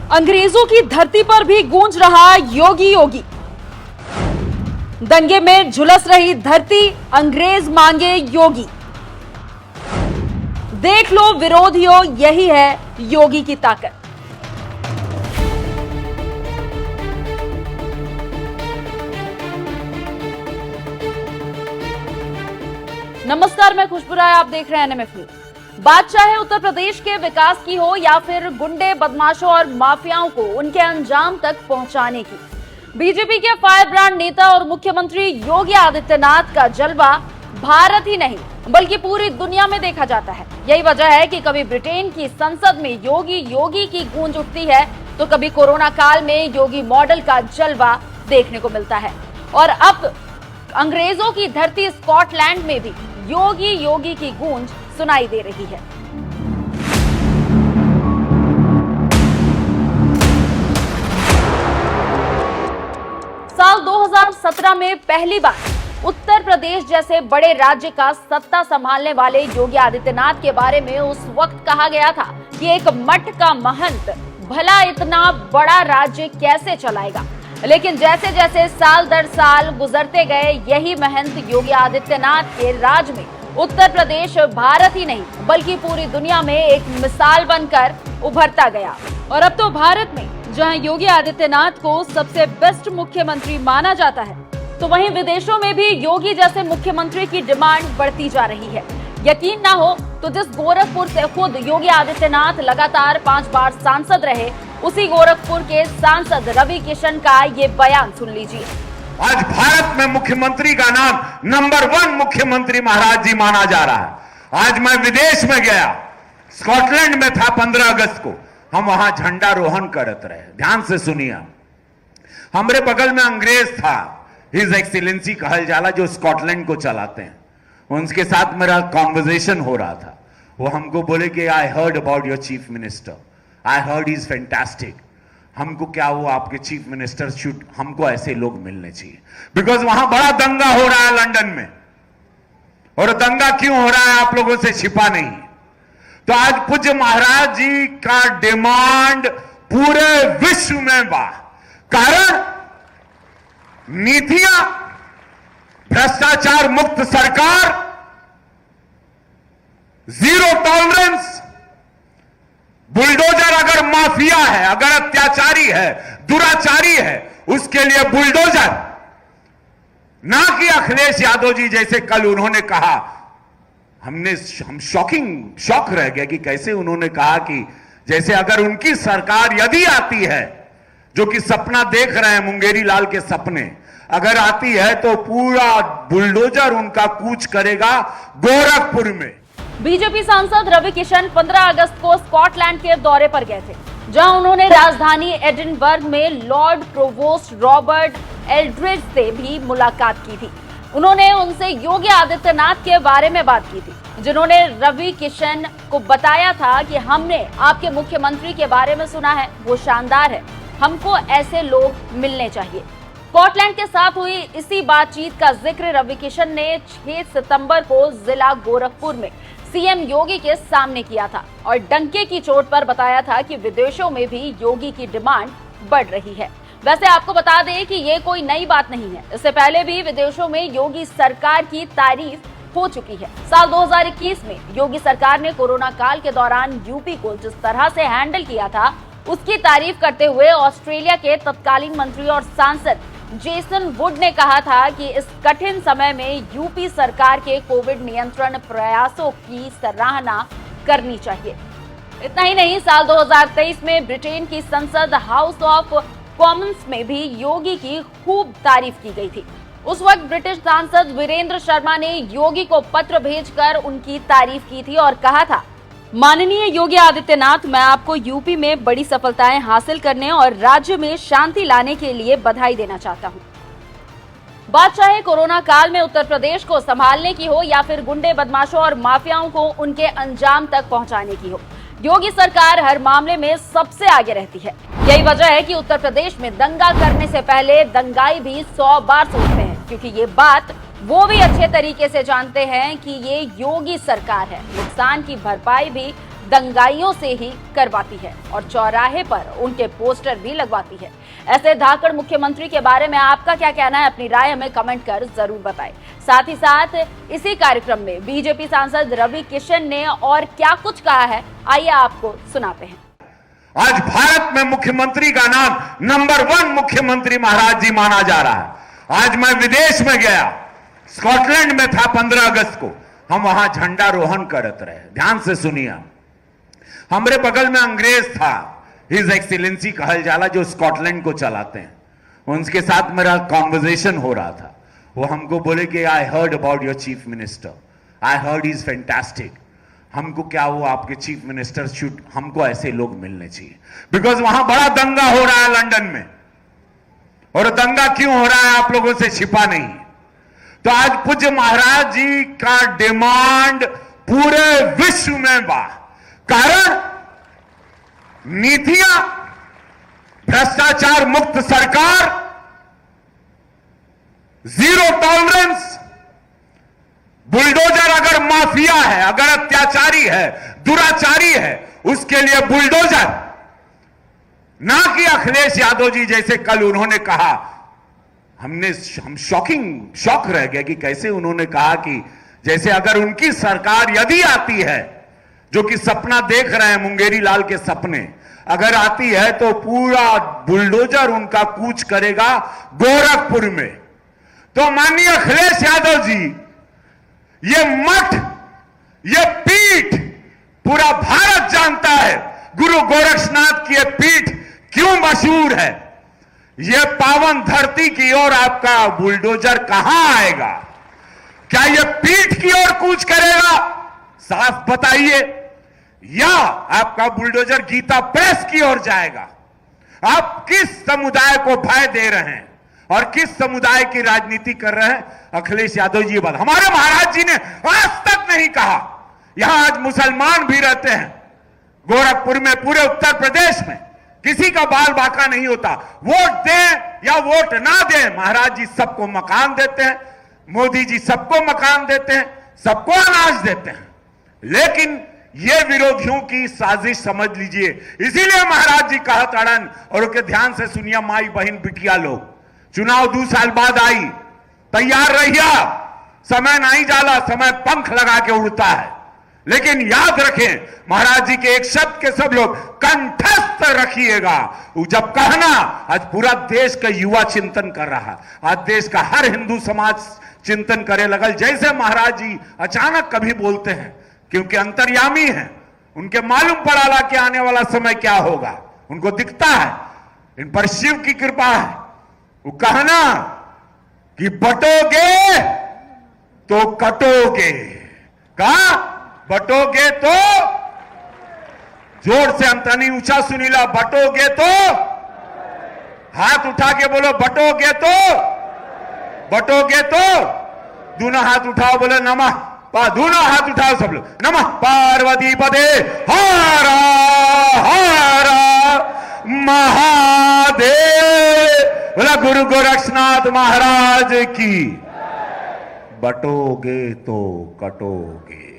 अंग्रेजों की धरती पर भी गूंज रहा योगी योगी। दंगे में झुलस रही धरती, अंग्रेज मांगे योगी। देख लो विरोधियों, यही है योगी की ताकत। नमस्कार, मैं खुशबू राय, आप देख रहे हैं एनएमएफ न्यूज। बात चाहे उत्तर प्रदेश के विकास की हो या फिर गुंडे, बदमाशों और माफियाओं को उनके अंजाम तक पहुंचाने की, बीजेपी के फायर ब्रांड नेता और मुख्यमंत्री योगी आदित्यनाथ का जलवा भारत ही नहीं बल्कि पूरी दुनिया में देखा जाता है। यही वजह है कि कभी ब्रिटेन की संसद में योगी योगी की गूंज उठती है तो कभी कोरोना काल में योगी मॉडल का जलवा देखने को मिलता है। और अब अंग्रेजों की धरती स्कॉटलैंड में भी योगी योगी की गूंज सुनाई दे रही है। साल 2017 में पहली बार उत्तर प्रदेश जैसे बड़े राज्य का सत्ता संभालने वाले योगी आदित्यनाथ के बारे में उस वक्त कहा गया था कि एक मठ का महंत भला इतना बड़ा राज्य कैसे चलाएगा। लेकिन जैसे जैसे साल दर साल गुजरते गए, यही महंत योगी आदित्यनाथ के राज में उत्तर प्रदेश भारत ही नहीं बल्कि पूरी दुनिया में एक मिसाल बनकर उभरता गया। और अब तो भारत में जहां योगी आदित्यनाथ को सबसे बेस्ट मुख्यमंत्री माना जाता है, तो वहीं विदेशों में भी योगी जैसे मुख्यमंत्री की डिमांड बढ़ती जा रही है। यकीन ना हो तो जिस गोरखपुर से खुद योगी आदित्यनाथ लगातार 5 बार सांसद रहे, उसी गोरखपुर के सांसद रवि किशन का ये बयान सुन लीजिए। आज भारत में मुख्यमंत्री का नाम नंबर 1 मुख्यमंत्री महाराज जी माना जा रहा है। आज मैं विदेश में गया, स्कॉटलैंड में था 15 अगस्त को, हम वहां झंडारोहण करते रहे। ध्यान से सुनिए, हमारे बगल में अंग्रेज था, हिज एक्सीलेंसी कहल जाला, जो स्कॉटलैंड को चलाते हैं। उनके साथ मेरा कॉन्वर्सेशन हो रहा था। वो हमको बोले कि I heard about your chief minister, I heard is fantastic. हमको क्या, वो आपके चीफ मिनिस्टर शुड, हमको ऐसे लोग मिलने चाहिए। बिकॉज वहां बड़ा दंगा हो रहा है लंदन में, और दंगा क्यों हो रहा है आप लोगों से छिपा नहीं। तो आज पूज्य महाराज जी का डिमांड पूरे विश्व में बा। कारण नीतियां, भ्रष्टाचार मुक्त सरकार, जीरो टॉलरेंस। बुलडोजर अगर माफिया है, अगर अत्याचारी है, दुराचारी है, उसके लिए बुलडोजर। ना कि अखिलेश यादव जी जैसे कल उन्होंने कहा, हम शॉक रह गए कि कैसे उन्होंने कहा कि जैसे अगर उनकी सरकार यदि आती है, जो कि सपना देख रहे हैं मुंगेरी लाल के सपने, अगर आती है तो पूरा बुलडोजर उनका कूच करेगा गोरखपुर में। बीजेपी सांसद रवि किशन 15 अगस्त को स्कॉटलैंड के दौरे पर गए थे, जहां उन्होंने राजधानी एडिनबर्ग में लॉर्ड प्रोवोस्ट रॉबर्ट एल्ड्रिज से भी मुलाकात की थी। उन्होंने उनसे योगी आदित्यनाथ के बारे में बात की थी, जिन्होंने रवि किशन को बताया था कि हमने आपके मुख्यमंत्री के बारे में सुना है, वो शानदार है, हमको ऐसे लोग मिलने चाहिए। स्कॉटलैंड के साथ हुई इसी बातचीत का जिक्र रवि किशन ने 6 सितंबर को जिला गोरखपुर में सीएम योगी के सामने किया था और डंके की चोट पर बताया था कि विदेशों में भी योगी की डिमांड बढ़ रही है। वैसे आपको बता दें कि ये कोई नई बात नहीं है, इससे पहले भी विदेशों में योगी सरकार की तारीफ हो चुकी है। साल 2021 में योगी सरकार ने कोरोना काल के दौरान यूपी को जिस तरह से हैंडल किया था, उसकी तारीफ करते हुए ऑस्ट्रेलिया के तत्कालीन मंत्री और सांसद जेसन वुड ने कहा था कि इस कठिन समय में यूपी सरकार के कोविड नियंत्रण प्रयासों की सराहना करनी चाहिए। इतना ही नहीं, साल 2023 में ब्रिटेन की संसद हाउस ऑफ कॉमन्स में भी योगी की खूब तारीफ की गई थी। उस वक्त ब्रिटिश सांसद वीरेंद्र शर्मा ने योगी को पत्र भेजकर उनकी तारीफ की थी और कहा था, माननीय योगी आदित्यनाथ, मैं आपको यूपी में बड़ी सफलताएं हासिल करने और राज्य में शांति लाने के लिए बधाई देना चाहता हूं। बात चाहे कोरोना काल में उत्तर प्रदेश को संभालने की हो या फिर गुंडे, बदमाशों और माफियाओं को उनके अंजाम तक पहुंचाने की हो, योगी सरकार हर मामले में सबसे आगे रहती है। यही वजह है कि उत्तर प्रदेश में दंगा करने से पहले दंगाई भी 100 बार सोचते हैं, क्योंकि ये बात वो भी अच्छे तरीके से जानते हैं कि ये योगी सरकार है। नुकसान की भरपाई भी दंगाइयों से ही करवाती है और चौराहे पर उनके पोस्टर भी लगवाती है। ऐसे धाकड़ मुख्यमंत्री के बारे में आपका क्या कहना है? अपनी राय हमें कमेंट कर जरूर बताएं। साथ ही साथ इसी कार्यक्रम में बीजेपी सांसद रवि किशन ने और क्या कुछ कहा है, आइए आपको सुनाते हैं। आज भारत में मुख्यमंत्री का नाम नंबर 1 मुख्यमंत्री महाराज जी माना जा रहा है। आज मैं विदेश में गया, स्कॉटलैंड में था 15 अगस्त को, हम वहां झंडारोहण करते रहे। ध्यान से सुनिए, हमारे बगल में अंग्रेज था, हिज एक्सीलेंसी कहल जाला, जो स्कॉटलैंड को चलाते हैं। उनके साथ मेरा कॉन्वर्सेशन हो रहा था। वो हमको बोले कि I heard about your chief minister, I heard is fantastic. हमको क्या, वो आपके चीफ मिनिस्टर शुड, हमको ऐसे लोग मिलने चाहिए, बिकॉज वहां बड़ा दंगा हो रहा है लंदन में। और दंगा क्यों हो रहा है आप लोगों से छिपा नहीं। तो आज पूज्य महाराज जी का डिमांड पूरे विश्व में बा, कारण नीतियां, भ्रष्टाचार मुक्त सरकार, जीरो टॉलरेंस। बुलडोजर अगर माफिया है, अगर अत्याचारी है, दुराचारी है, उसके लिए बुलडोजर, ना कि अखिलेश यादव जी जैसे कल उन्होंने कहा। हम शॉक रह गए कि कैसे उन्होंने कहा कि जैसे अगर उनकी सरकार यदि आती है, जो कि सपना देख रहे हैं मुंगेरी लाल के सपने, अगर आती है तो पूरा बुलडोजर उनका कूच करेगा गोरखपुर में। तो माननीय अखिलेश यादव जी, ये मठ, ये पीठ पूरा भारत जानता है गुरु गोरक्षनाथ की ये पीठ क्यों मशहूर है। ये पावन धरती की ओर आपका बुलडोजर कहां आएगा? क्या ये पीठ की ओर कूच करेगा? साफ बताइए। या आपका बुलडोजर गीता प्रेस की ओर जाएगा? आप किस समुदाय को भय दे रहे हैं और किस समुदाय की राजनीति कर रहे हैं? अखिलेश यादव जी, ये बात हमारे महाराज जी ने आज तक नहीं कहा। यहां आज मुसलमान भी रहते हैं गोरखपुर में, पूरे उत्तर प्रदेश में किसी का बाल बाका नहीं होता। वोट दें या वोट ना दें, महाराज जी सबको मकान देते हैं, मोदी जी सबको मकान देते हैं, सबको अनाज देते हैं। लेकिन ये विरोधियों की साजिश समझ लीजिए। इसीलिए महाराज जी कहत अड़न, और उसके ध्यान से सुनिए माई बहन बिटिया लोग, चुनाव 2 साल बाद आई, तैयार रहिया। समय नहीं जाला, समय पंख लगा के उड़ता है। लेकिन याद रखें, महाराज जी के एक शब्द के सब लोग कंठस्थ रखिएगा। जब कहना, आज पूरा देश का युवा चिंतन कर रहा है, आज देश का हर हिंदू समाज चिंतन करे लगल। जैसे महाराज जी अचानक कभी बोलते हैं, क्योंकि अंतर्यामी हैं, उनके मालूम पड़ाला कि आने वाला समय क्या होगा, उनको दिखता है, इन पर शिव की कृपा है। वो कहना कि बटोगे तो कटोगे, कहा बटोगे तो, जोर से अंतनी ऊंचा सुनीला, बटोगे तो, हाथ उठा के बोलो बटोगे तो, बटोगे तो, दोनों हाथ उठाओ, बोले नमः, दोनों हाथ उठाओ सब लोग, नमः पार्वती पदे हर हर महादेव। बोला गुरु गोरक्षनाथ महाराज की। बटोगे तो कटोगे।